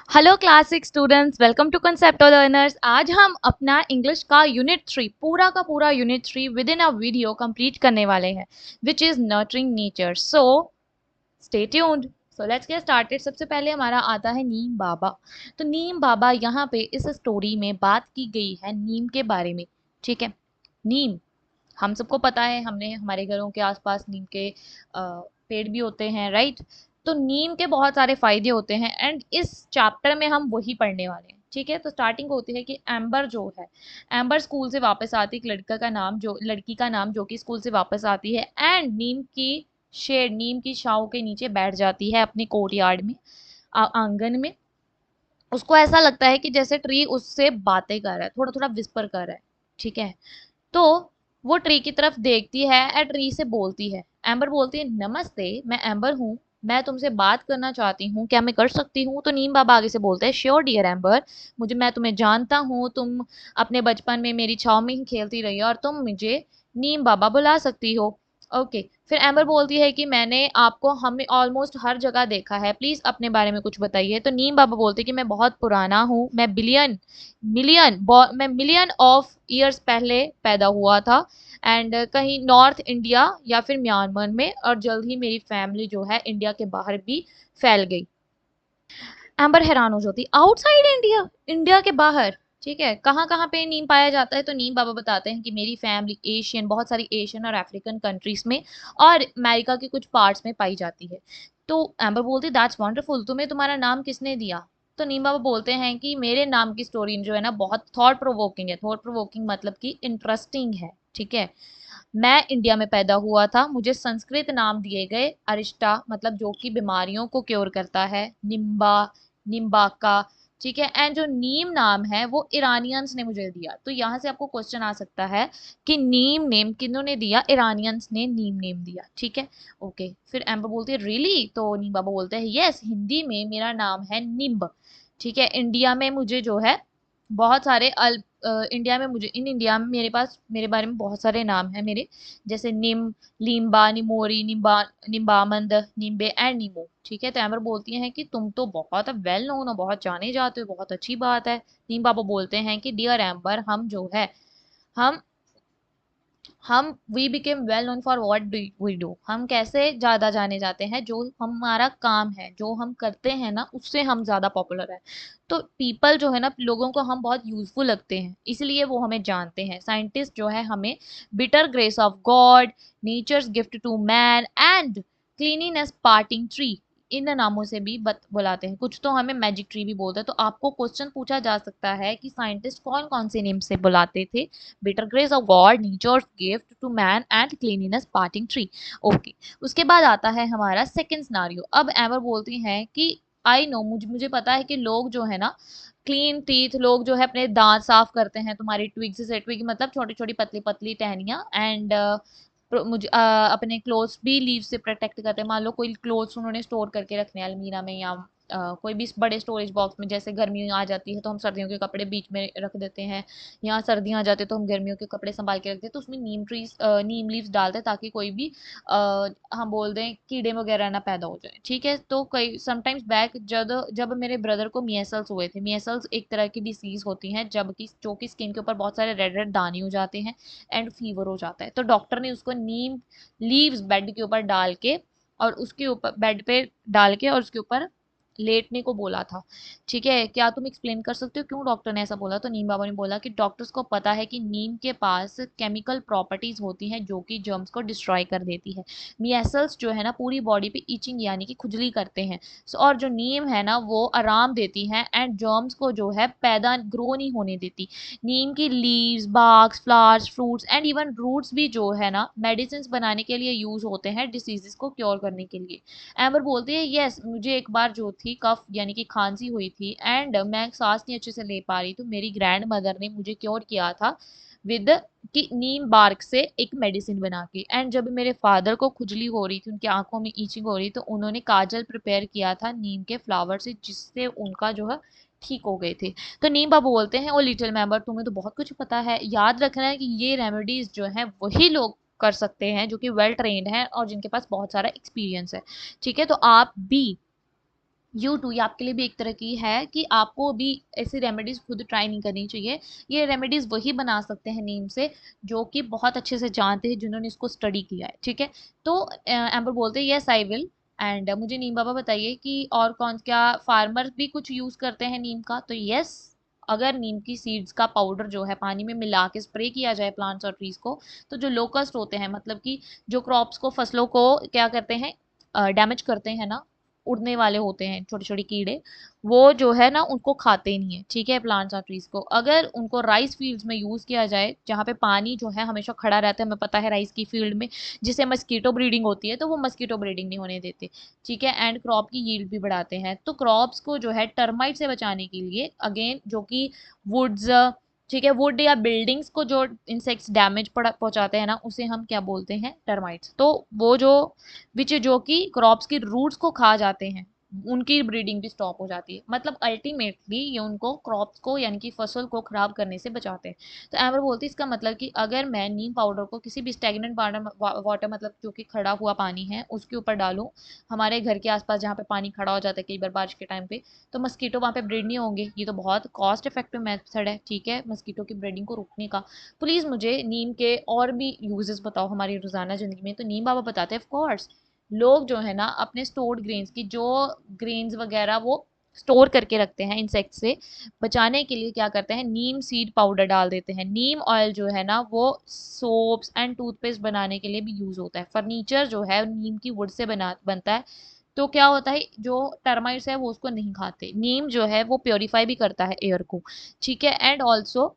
Hello classic students, welcome to concept learners. आज हम अपना इंग्लिश का यूनिट 3 पूरा का पूरा unit 3 with in a video complete करने वाले हैं, which is nurturing nature. So stay tuned. So let's get started. सबसे पहले हमारा आता है नीम बाबा। तो नीम बाबा यहाँ पे इस स्टोरी में बात की गई है नीम के बारे में। ठीक है, नीम हम सबको पता है, हमने हमारे घरों के आसपास नीम के पेड़ भी होते हैं, राइट। तो नीम के बहुत सारे फायदे होते हैं एंड इस चैप्टर में हम वही पढ़ने वाले हैं। ठीक है, तो स्टार्टिंग होती है कि एम्बर जो है, एम्बर स्कूल से वापस आती है। एक लड़की का नाम जो कि स्कूल से वापस आती है एंड नीम की छांव के नीचे बैठ जाती है अपने कोर्टयार्ड में, आंगन में। उसको ऐसा लगता है कि जैसे ट्री उससे बातें कर रहा है, थोड़ा थोड़ा विस्पर कर रहा है। ठीक है, तो वो ट्री की तरफ देखती है और ट्री से बोलती है। एम्बर बोलती है, नमस्ते, मैं एम्बर हूँ, मैं तुमसे बात करना चाहती हूँ, क्या मैं कर सकती हूँ? तो नीम बाबा आगे से बोलते हैं, श्योर डियर एम्बर, मैं तुम्हें जानता हूँ, तुम अपने बचपन में मेरी छाव में ही खेलती रही हो और तुम मुझे नीम बाबा बुला सकती हो। ओके, फिर एम्बर बोलती है कि मैंने आपको हमें ऑलमोस्ट हर जगह देखा है, प्लीज अपने बारे में कुछ बताइए। तो नीम बाबा बोलते हैं कि मैं बहुत पुराना हूँ, मैं मिलियन ऑफ ईयर्स पहले पैदा हुआ था एंड कहीं नॉर्थ इंडिया या फिर म्यांमार में, और जल्द ही मेरी फैमिली जो है इंडिया के बाहर भी फैल गई। एम्बर हैरान हो जाती, आउटसाइड इंडिया, इंडिया के बाहर? ठीक है, कहाँ कहाँ पे नीम पाया जाता है? तो नीम बाबा बताते हैं कि मेरी फैमिली बहुत सारी एशियन और अफ्रीकन कंट्रीज में और अमेरिका के कुछ पार्ट्स में पाई जाती है। तो एम्बर बोलती, दैट्स वंडरफुल, तुम्हें तुम्हारा नाम किसने दिया? तो नीम बाबा बोलते हैं कि मेरे नाम की स्टोरी जो है ना, बहुत थॉट प्रोवोकिंग है। थॉट प्रोवोकिंग मतलब कि इंटरेस्टिंग है। ठीक है, मैं इंडिया में पैदा हुआ था, मुझे संस्कृत नाम दिए गए, अरिष्टा, मतलब जो कि बीमारियों को क्योर करता है, निम्बा, निम्बाका। ठीक है, एंड जो नीम नाम है वो ईरानियंस ने मुझे दिया। तो यहाँ से आपको क्वेश्चन आ सकता है कि नीम नेम किन्होंने दिया? ईरानियंस ने नीम नेम दिया। ठीक है, ओके। फिर एम्बर बोलती है, रियली? तो नीम बाबा बोलते हैं, यस, हिंदी में मेरा नाम है निम्ब। ठीक है, इंडिया में मुझे जो है बहुत सारे इंडिया में मुझे इन इंडिया में मेरे पास मेरे बारे में बहुत सारे नाम हैं मेरे, जैसे निम, लीम्बा, निमोरी, निम्बामंद, निम्बे एंड नीमो। ठीक है, तो एमर बोलती हैं कि तुम तो बहुत वेल नोन हो, बहुत जाने जाते हो, बहुत अच्छी बात है। नीम बाबा बोलते हैं कि डियर एम्बर, हम जो है, हम हम we became well known for what do we do. हम कैसे ज्यादा जाने जाते हैं? जो हमारा काम है, जो हम करते हैं ना, उससे हम ज्यादा पॉपुलर है। तो पीपल जो है ना, लोगों को हम बहुत यूजफुल लगते हैं, इसलिए वो हमें जानते हैं। साइंटिस्ट जो है हमें bitter grace of God, nature's gift to man and cleanliness parting tree, इन नामों से भी बुलाते हैं। कुछ तो हमें मैजिक ट्री भी बोलते हैं। तो आपको क्वेश्चन पूछा जा सकता है कि साइंटिस्ट कौन कौन से नेम से बुलाते थे? Bitter grace of God, nature's gift to man and cleanliness parting tree. Okay, उसके बाद आता है हमारा सेकंड सिनारियो। अब एवर बोलती हैं कि आई नो, मुझे मुझे पता है कि लोग जो है ना, क्लीन टीथ, लोग जो है अपने दांत साफ करते हैं तुम्हारी ट्विग से। ट्विग मतलब छोटी छोटी पतली पतली टहनियाँ, एंड मुझे अपने क्लोथ्स भी लीव से प्रोटेक्ट करते हैं। मान लो कोई क्लोथ्स उन्होंने स्टोर करके रखने हैं अलमीरा में, या कोई भी बड़े स्टोरेज बॉक्स में, जैसे गर्मी आ जाती है तो हम सर्दियों के कपड़े बीच में रख देते हैं, या सर्दियाँ आ जाती है तो हम गर्मियों के कपड़े संभाल के रखते हैं। तो उसमें नीम लीव्स डालते हैं ताकि कोई भी हम बोल दें कीड़े वगैरह ना पैदा हो जाए। ठीक है, तो कई समटाइम्स बैक जब जब मेरे ब्रदर को मियसल्स हुए थे, मियसल्स एक तरह की डिसीज होती है, जबकि जो कि स्किन के ऊपर बहुत सारे रेड रेड दाने हो जाते हैं एंड फीवर हो जाता है। तो डॉक्टर ने उसको नीम लीव्स बेड के ऊपर डाल के, और उसके ऊपर बेड पे डाल के और उसके ऊपर लेटने को बोला था। ठीक है, क्या तुम एक्सप्लेन कर सकते हो क्यों डॉक्टर ने ऐसा बोला? तो नीम बाबा ने बोला कि डॉक्टर्स को पता है कि नीम के पास केमिकल प्रॉपर्टीज होती हैं जो कि जर्म्स को डिस्ट्रॉय कर देती है। मियासल्स जो है ना, पूरी बॉडी पे इचिंग यानी कि खुजली करते हैं। और जो नीम है ना, वो आराम देती है एंड जर्म्स को जो है पैदा ग्रो नहीं होने देती। नीम की leaves, barks, flowers, fruits and even roots भी जो है ना, मेडिसिन बनाने के लिए यूज होते हैं, डिसीजेस को क्योर करने के लिए। एम्बर बोलती है, यस, मुझे एक बार जो थी कफ यानी कि खांसी हुई थी एंड मैं सांस नहीं अच्छे से ले पा रही, तो मेरी ग्रैंड मदर ने मुझे क्योर किया था विद कि नीम बार्क से एक मेडिसिन बना के। एंड जब मेरे फादर को खुजली हो रही थी, उनकी आंखों में ईचिंग हो रही, तो उन्होंने काजल प्रिपेयर किया था नीम के फ्लावर से, जिससे उनका जो है ठीक हो गए थे। तो नीम बाबू बोलते हैं, ओ लिटिल मेंबर, तुम्हें तो बहुत कुछ पता है। याद रखना है कि ये रेमेडीज जो है वही लोग कर सकते हैं जो कि वेल ट्रेन्ड हैं और जिनके पास बहुत सारा एक्सपीरियंस है। ठीक है, तो आप भी ये आपके लिए भी एक तरह की है कि आपको भी ऐसी रेमेडीज खुद ट्राई नहीं करनी चाहिए। ये रेमेडीज वही बना सकते हैं नीम से जो कि बहुत अच्छे से जानते हैं, जिन्होंने इसको स्टडी किया है, ठीक है। तो एम्बर बोलते हैं यस आई विल। एंड मुझे नीम बाबा बताइए कि और कौन, क्या फार्मर भी कुछ यूज करते हैं नीम का? तो यस, अगर नीम की सीड्स का पाउडर जो है पानी में मिला के स्प्रे किया जाए प्लांट्स और ट्रीज को, तो जो लोकस्ट होते हैं, मतलब कि जो क्रॉप्स को, फसलों को क्या करते हैं, डैमेज करते हैं ना, उड़ने वाले होते हैं छोटे छोटे कीड़े, वो जो है ना उनको खाते नहीं है, ठीक है, प्लांट्स और ट्रीज को। अगर उनको राइस फील्ड्स में यूज किया जाए जहाँ पे पानी जो है हमेशा खड़ा रहता है, हमें पता है राइस की फील्ड में जिससे मस्कीटो ब्रीडिंग होती है, तो वो मस्कीटो ब्रीडिंग नहीं होने देते, ठीक है, एंड क्रॉप की यील्ड भी बढ़ाते हैं। तो क्रॉप्स को जो है टर्माइट से बचाने के लिए, अगेन जो कि वुड्स, ठीक है, वुड या बिल्डिंग्स को जो इंसेक्ट्स डैमेज पहुंचाते हैं ना, उसे हम क्या बोलते हैं, टर्माइट्स। तो वो जो विच जो कि क्रॉप्स की रूट्स को खा जाते हैं, उनकी ब्रीडिंग भी स्टॉप हो जाती है। मतलब अल्टीमेटली ये उनको, क्रॉप्स को यानी कि फसल को खराब करने से बचाते हैं। तो एवर बोलते हैं इसका मतलब कि अगर मैं नीम पाउडर को किसी भी स्टेगनेंट वाटर, मतलब जो कि खड़ा हुआ पानी है, उसके ऊपर डालूं, हमारे घर के आसपास जहाँ पे पानी खड़ा हो जाता है कई बार बारिश के टाइम पे, तो मस्कीटो वहाँ पे ब्रीड नहीं होंगे। ये तो बहुत कॉस्ट इफेक्टिव मेथड है, ठीक है, मस्कीटो की ब्रीडिंग को रोकने का। प्लीज़ मुझे नीम के और भी यूजेस बताओ हमारी रोजाना जिंदगी में। तो नीम बाबा बताते हैं ऑफ कोर्स, लोग जो है ना अपने स्टोर्ड ग्रेन्स की, जो ग्रेन्स वगैरह वो स्टोर करके रखते हैं इंसेक्ट से बचाने के लिए, क्या करते हैं, नीम सीड पाउडर डाल देते हैं। नीम ऑयल जो है ना वो सोप्स एंड टूथपेस्ट बनाने के लिए भी यूज होता है। फर्नीचर जो है नीम की वुड से बनता है। तो क्या होता है, जो टर्माइट्स है वो उसको नहीं खाते। नीम जो है वो प्योरीफाई भी करता है एयर को, ठीक है। एंड ऑल्सो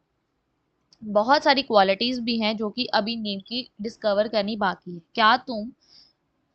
बहुत सारी क्वालिटीज भी हैं जो कि अभी नीम की डिस्कवर करनी बाकी है। क्या तुम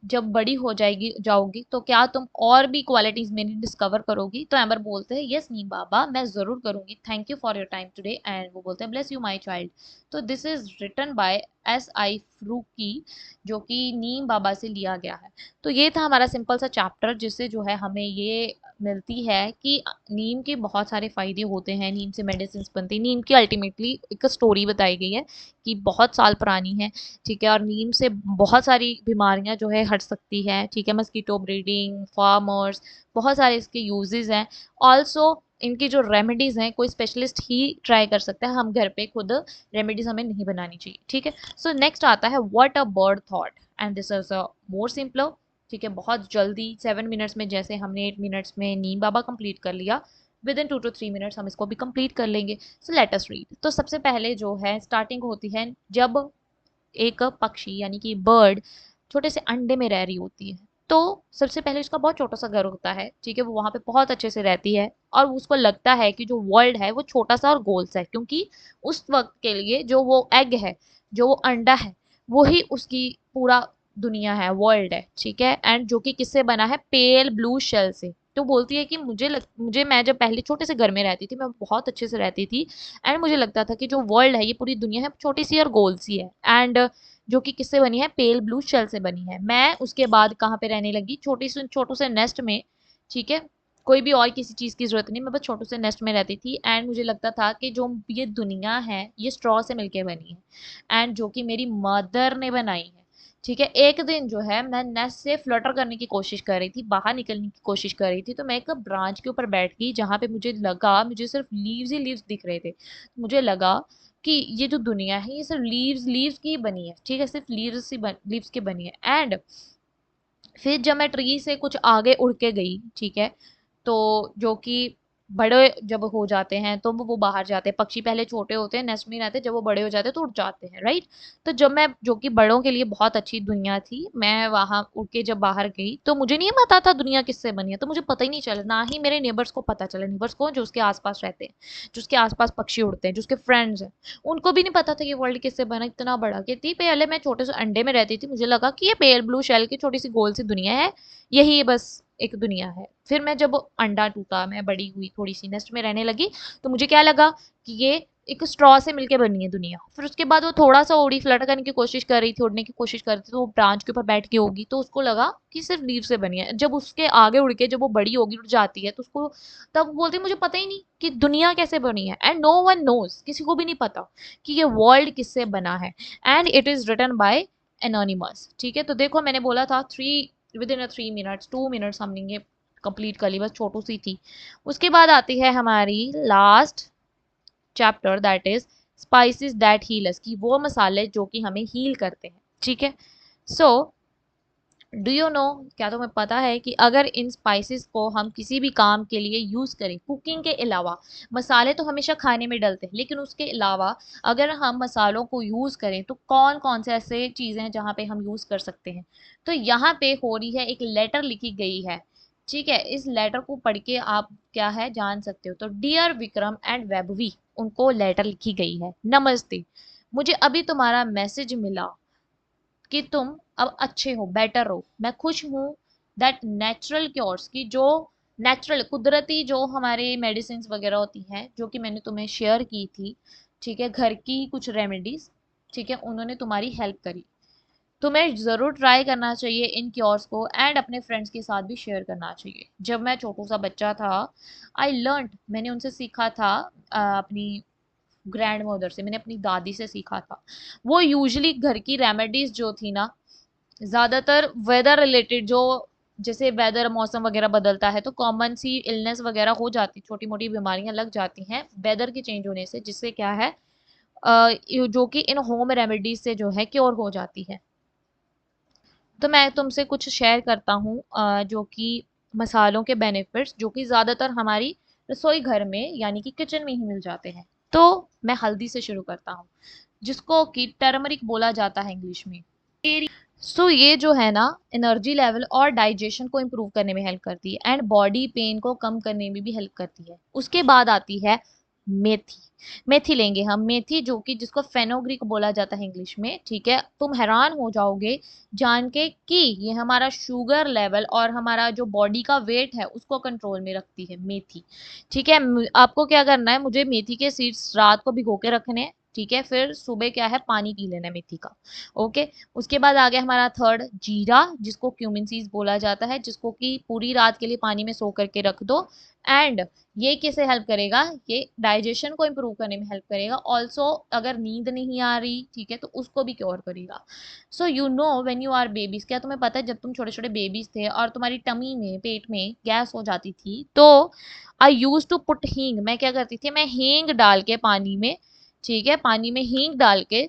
जब बड़ी हो जाएगी जाओगी तो क्या तुम और भी क्वालिटीज मेरी डिस्कवर करोगी? तो एम्बर बोलते हैं यस नीम बाबा, मैं जरूर करूंगी, thank you for your time today. And वो बोलते हैं ब्लेस यू माय चाइल्ड। तो this is written by SI फ्रूकी, जो कि नीम बाबा से लिया गया है। तो ये था हमारा सिंपल सा चैप्टर, जिससे जो है हमें ये मिलती है कि नीम के बहुत सारे फायदे होते हैं, नीम से मेडिसिन बनती है। नीम की अल्टीमेटली एक स्टोरी बताई गई है कि बहुत साल पुरानी है, ठीक है, और नीम से बहुत सारी बीमारियां जो है हट सकती है, ठीक है, मस्कीटो ब्रीडिंग, फार्मर्स, बहुत सारे इसके यूजेस हैं। ऑल्सो इनकी जो रेमेडीज हैं कोई स्पेशलिस्ट ही ट्राई कर सकता है, हम घर पे खुद रेमेडीज हमें नहीं बनानी चाहिए, ठीक है। सो नेक्स्ट आता है what a bird thought, and this is a more simpler, ठीक है, बहुत जल्दी 7 मिनट्स में, जैसे हमने 8 मिनट्स में नीम बाबा कंप्लीट कर लिया, विद इन 2 to 3 मिनट्स हम इसको भी कंप्लीट कर लेंगे। So let us read. तो सबसे पहले जो है स्टार्टिंग होती है जब एक पक्षी यानी कि बर्ड छोटे से अंडे में रह रही होती है। तो सबसे पहले उसका बहुत छोटा सा घर होता है, ठीक है, वो वहां पे बहुत अच्छे से रहती है, और उसको लगता है कि जो वर्ल्ड है वो छोटा सा और गोल सा है, क्योंकि उस वक्त के लिए जो वो एग है, जो वो अंडा है, वो ही उसकी पूरा दुनिया है, वर्ल्ड है, ठीक है। एंड जो कि किससे बना है, पेल ब्लू शेल से। तो बोलती है कि मुझे, मैं जब पहले छोटे से घर में रहती थी, मैं बहुत अच्छे से रहती थी, एंड मुझे लगता था कि जो वर्ल्ड है, ये पूरी दुनिया है, छोटी सी और गोल सी है, एंड जो कि किससे बनी है, पेल ब्लू शेल से बनी है। मैं उसके बाद कहाँ पे रहने लगी, छोटू से नेस्ट में, ठीक है, कोई भी और किसी चीज की जरूरत नहीं, मैं बस छोटू से नेस्ट में रहती थी। एंड मुझे लगता था कि जो ये दुनिया है ये स्ट्रॉ से मिलके बनी है, एंड जो कि मेरी मदर ने बनाई है, ठीक है। एक दिन जो है मैं नेस्ट से फ्लटर करने की कोशिश कर रही थी, बाहर निकलने की कोशिश कर रही थी, तो मैं एक ब्रांच के ऊपर बैठ गई जहां पे मुझे सिर्फ लीव्स ही लीव्स दिख रहे थे। मुझे लगा कि ये जो दुनिया है ये सिर्फ लीव्स लीव्स की बनी है, ठीक है, सिर्फ लीव्स की बनी है। एंड फिर जब मैं ट्री से कुछ आगे उड़ के गई, ठीक है, तो जो कि बड़े जब हो जाते हैं तो वो बाहर जाते हैं, पक्षी पहले छोटे होते हैं, नेस्ट में ही रहते हैं, जब वो बड़े हो जाते हैं तो उड़ जाते हैं, राइट। तो जब मैं, जो कि बड़ों के लिए बहुत अच्छी दुनिया थी, मैं वहां उड़ के जब बाहर गई तो मुझे नहीं पता था दुनिया किससे बनी है, तो मुझे पता ही नहीं चला, ना ही मेरे नेबर्स को पता चला। नेबर्स को जो उसके आसपास रहते हैं, जो उसके आसपास पक्षी उड़ते हैं, जो उसके फ्रेंड्स हैं, उनको भी नहीं पता था कि वर्ल्ड किससे बना, इतना बड़ा। कहती पहले मैं छोटे से अंडे में रहती थी, मुझे लगा कि ये पेल ब्लू शेल की छोटी सी गोल सी दुनिया है, यही बस एक दुनिया है। फिर मैं जब अंडा टूटा, मैं बड़ी हुई, थोड़ी सी नेस्ट में रहने लगी, तो मुझे क्या लगा कि ये एक स्ट्रॉ से मिलके बनी है दुनिया। फिर उसके बाद वो थोड़ा सा उड़ी, फ्लट करने की कोशिश कर रही थी, उड़ने की कोशिश कर रही थी, तो वो ब्रांच के ऊपर बैठ के होगी, तो उसको लगा कि सिर्फ लीव से बनी है। जब उसके आगे उड़ के जब वो बड़ी होगी, उड़ जाती है, तो उसको तब बोलती मुझे पता ही नहीं कि दुनिया कैसे बनी है, एंड नो वन नोज, किसी को भी नहीं पता कि ये वर्ल्ड किससे बना है। And it is written by anonymous, ठीक है। तो देखो मैंने बोला था 3 विद इन 3 मिनट्स 2 मिनट्स हमने ये कंप्लीट कर ली, बस छोटू सी थी। उसके बाद आती है हमारी last chapter, that is spices that heal us, की वो मसाले जो कि हमें हील करते हैं। ठीक है। सो डू यू नो, क्या तुम्हें पता है कि अगर इन स्पाइसेस को हम किसी भी काम के लिए यूज करें, कुकिंग के अलावा, मसाले तो हमेशा खाने में डलते हैं, लेकिन उसके अलावा अगर हम मसालों को यूज करें तो कौन कौन से ऐसे चीजें हैं जहाँ पे हम यूज कर सकते हैं। तो यहाँ पे हो रही है, एक लेटर लिखी गई है। ठीक है, इस लेटर को पढ़ के आप क्या है जान सकते हो। तो डियर विक्रम एंड वैभवी, उनको लेटर लिखी गई है। नमस्ते, मुझे अभी तुम्हारा मैसेज मिला कि तुम अब अच्छे हो, बेटर हो। मैं खुश हूँ दैट नेचुरल क्योर्स, की जो नेचुरल कुदरती जो हमारे मेडिसिन वगैरह होती हैं जो कि मैंने तुम्हें शेयर की थी, ठीक है, घर की कुछ रेमेडीज, ठीक है, उन्होंने तुम्हारी हेल्प करी। तुम्हें ज़रूर ट्राई करना चाहिए इन क्योर्स को एंड अपने फ्रेंड्स के साथ भी शेयर करना चाहिए। जब मैं छोटू सा बच्चा था, आई लर्न, मैंने उनसे सीखा था, अपनी ग्रैंड मदर से, मैंने अपनी दादी से सीखा था। वो यूजुअली घर की रेमेडीज जो थी ना, ज़्यादातर वेदर रिलेटेड, जो जैसे वेदर मौसम वगैरह बदलता है तो कॉमन सी इलनेस वगैरह हो जाती, छोटी मोटी बीमारियां लग जाती हैं वेदर के चेंज होने से, जिससे क्या है जो कि इन होम रेमेडीज से जो है क्योर हो जाती है। तो मैं तुमसे कुछ शेयर करता हूँ जो कि मसालों के बेनिफिट्स, जो कि ज़्यादातर हमारी रसोई घर में यानी कि किचन में ही मिल जाते हैं। तो मैं हल्दी से शुरू करता हूँ, जिसको कि टर्मरिक बोला जाता है इंग्लिश में। सो ये जो है ना, एनर्जी लेवल और डाइजेशन को इम्प्रूव करने में हेल्प करती है एंड बॉडी पेन को कम करने में भी हेल्प करती है। उसके बाद आती है मेथी। मेथी लेंगे हम, मेथी जो कि जिसको फेनोग्रीक बोला जाता है इंग्लिश में। ठीक है, तुम हैरान हो जाओगे जान के कि ये हमारा शुगर लेवल और हमारा जो बॉडी का वेट है उसको कंट्रोल में रखती है मेथी। ठीक है, आपको क्या करना है, मुझे मेथी के सीड्स रात को भिगो के रखने हैं। ठीक है, फिर सुबह क्या है, पानी पी लेना है मेथी का। ओके। उसके बाद आ गया हमारा थर्ड, जीरा, जिसको क्यूमिन सीड्स बोला जाता है, जिसको कि पूरी रात के लिए पानी में सो करके रख दो। एंड ये कैसे हेल्प करेगा, ये डाइजेशन को इम्प्रूव करने में हेल्प करेगा। ऑल्सो अगर नींद नहीं आ रही, ठीक है, तो उसको भी क्योर करेगा। So you know when you are babies, क्या तुम्हें पता है जब तुम छोटे छोटे बेबीज थे और तुम्हारी टमी में, पेट में गैस हो जाती थी, तो आई यूज टू पुट हींग, मैं क्या करती थी, मैं हींग डाल के पानी में, ठीक है, पानी में हींग डाल के,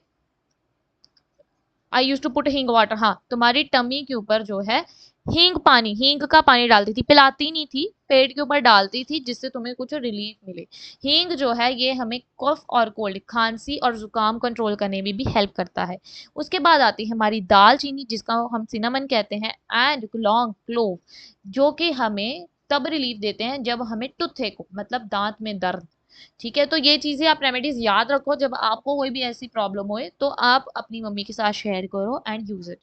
आई यूज टू पुट हींग वाटर, हाँ, तुम्हारी टमी के ऊपर जो है हींग पानी, हींग का पानी डालती थी, पिलाती नहीं थी, पेट के ऊपर डालती थी, जिससे तुम्हें कुछ रिलीफ मिले। हींग जो है ये हमें कफ और कोल्ड, खांसी और जुकाम कंट्रोल करने में भी हेल्प करता है। उसके बाद आती है हमारी दालचीनी, जिसका हम सिनेमन कहते हैं, एंड लॉन्ग क्लोव, जो कि हमें तब रिलीफ देते हैं जब हमें टुथे को, मतलब दांत में दर्द। ठीक है, तो ये चीजें आप रेमेडीज याद रखो, जब आपको कोई भी ऐसी प्रॉब्लम होए तो आप अपनी मम्मी के साथ शेयर करो एंड यूज इट।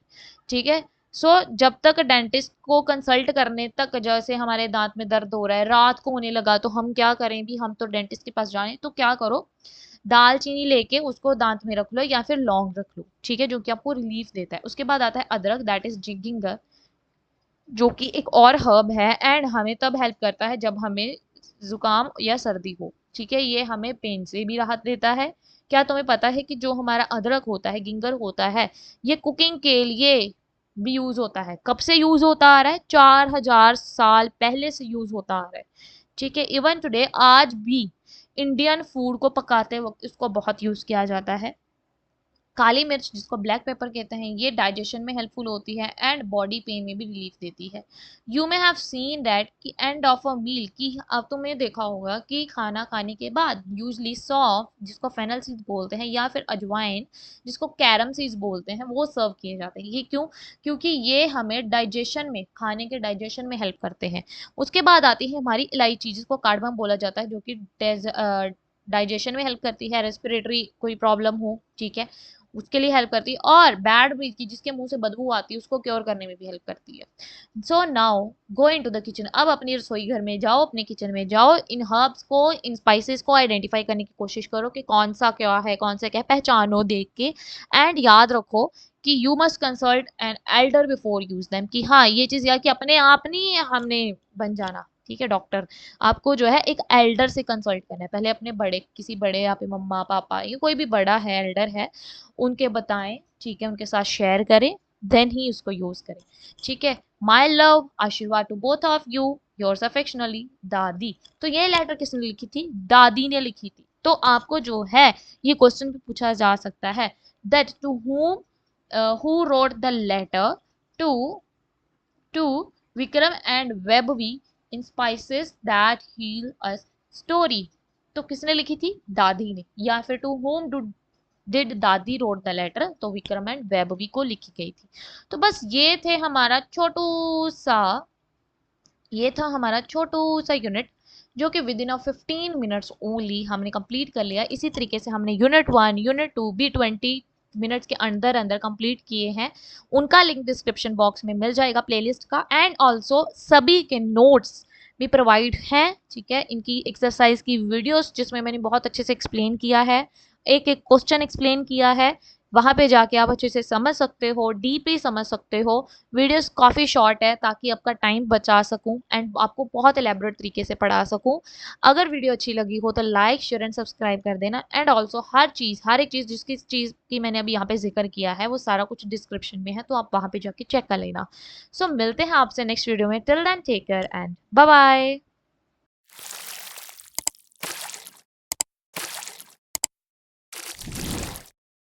ठीक है। सो जब तक डेंटिस्ट को कंसल्ट करने तक, जैसे हमारे दांत में दर्द हो रहा है, रात को होने लगा, तो हम क्या करें भी, हम तो डेंटिस्ट के पास जाएं, तो क्या करो, दालचीनी लेके उसको दांत में रख लो या फिर लौंग रख लो। ठीक है, जो कि आपको रिलीफ देता है। उसके बाद आता है अदरक, दैट इज जिंगर, जो कि एक और हर्ब है एंड हमें तब हेल्प करता है जब हमें जुकाम या सर्दी हो। ठीक है, ये हमें पेन से भी राहत देता है। क्या तुम्हें पता है कि जो हमारा अदरक होता है, गिंगर होता है, ये कुकिंग के लिए भी यूज होता है। कब से यूज होता आ रहा है, 4000 साल पहले से यूज होता आ रहा है। ठीक है, इवन टुडे, आज भी इंडियन फूड को पकाते वक्त इसको बहुत यूज किया जाता है। काली मिर्च, जिसको ब्लैक पेपर कहते हैं, ये डाइजेशन में हेल्पफुल होती है एंड बॉडी पेन में भी रिलीफ देती है। You may have seen that कि एंड ऑफ अ मील, की अब तुमने देखा होगा कि खाना खाने के बाद यूजली सौंफ, जिसको फेनल सीड्स बोलते हैं, या फिर अजवाइन, जिसको कैरम सीड्स बोलते हैं, वो सर्व किए जाते हैं। ये क्यों, क्योंकि ये हमें डाइजेशन में, खाने के डाइजेशन में हेल्प करते हैं। उसके बाद आती है हमारी इलायची, जिसको कार्डमम बोला जाता है, जो कि डाइजेशन में हेल्प करती है, रेस्पिरेटरी कोई प्रॉब्लम हो, ठीक है, उसके लिए हेल्प करती है। और बैड ब्रीथ की, जिसके मुंह से बदबू आती है, उसको क्योर करने में भी हेल्प करती है। So now go into the kitchen, अब अपनी रसोई घर में जाओ, अपने किचन में जाओ, इन हर्ब्स को, इन स्पाइसेस को आइडेंटिफाई करने की कोशिश करो कि कौन सा क्या है, कौन सा क्या है, पहचानो देख के। एंड याद रखो कि you must consult an elder before use them, कि हाँ ये चीज, या कि अपने आप नहीं हमने बन जाना, ठीक है, डॉक्टर। आपको जो है एक एल्डर से कंसल्ट करना है पहले, अपने बड़े, किसी बड़े, यहाँ पे मम्मा पापा, ये कोई भी बड़ा है, एल्डर है, उनके बताएं, ठीक है, उनके साथ शेयर करें, देन ही उसको यूज करें। ठीक है, माय लव, आशीर्वाद to both of you. Yours affectionately दादी। तो ये लेटर किसने लिखी थी? दादी ने लिखी थी। तो आपको जो है ये क्वेश्चन भी पूछा जा सकता है that to whom who wrote the letter to to Vikram and Webby in spices that heal us story। तो किसने लिखी थी? दादी ने। या फिर टू whom डिड दादी रोड द लेटर, तो विक्रम एंड वेबवी को लिखी गई थी। तो बस ये था हमारा छोटू सा यूनिट जो कि with in a 15 minutes only हमने कंप्लीट कर लिया। इसी तरीके से हमने यूनिट 1 यूनिट 2 भी 20 मिनट्स के अंदर अंदर कंप्लीट किए हैं। उनका लिंक डिस्क्रिप्शन बॉक्स में मिल जाएगा प्लेलिस्ट का, एंड ऑल्सो सभी के नोट्स भी प्रोवाइड हैं। ठीक है, इनकी एक्सरसाइज की वीडियोस जिसमें मैंने बहुत अच्छे से एक्सप्लेन किया है, एक एक क्वेश्चन एक्सप्लेन किया है, वहां पे जाके आप अच्छे से समझ सकते हो, डीपली समझ सकते हो। वीडियोस काफ़ी शॉर्ट है ताकि आपका टाइम बचा सकूं एंड आपको बहुत एलेबोरेट तरीके से पढ़ा सकूं। अगर वीडियो अच्छी लगी हो तो लाइक शेयर एंड सब्सक्राइब कर देना, एंड ऑल्सो हर एक चीज़ जिसकी चीज़ की मैंने अभी यहाँ पे जिक्र किया है वो सारा कुछ डिस्क्रिप्शन में है, तो आप वहाँ पे जाके चेक कर लेना। सो मिलते हैं आपसे नेक्स्ट वीडियो में। Till then take care and bye bye.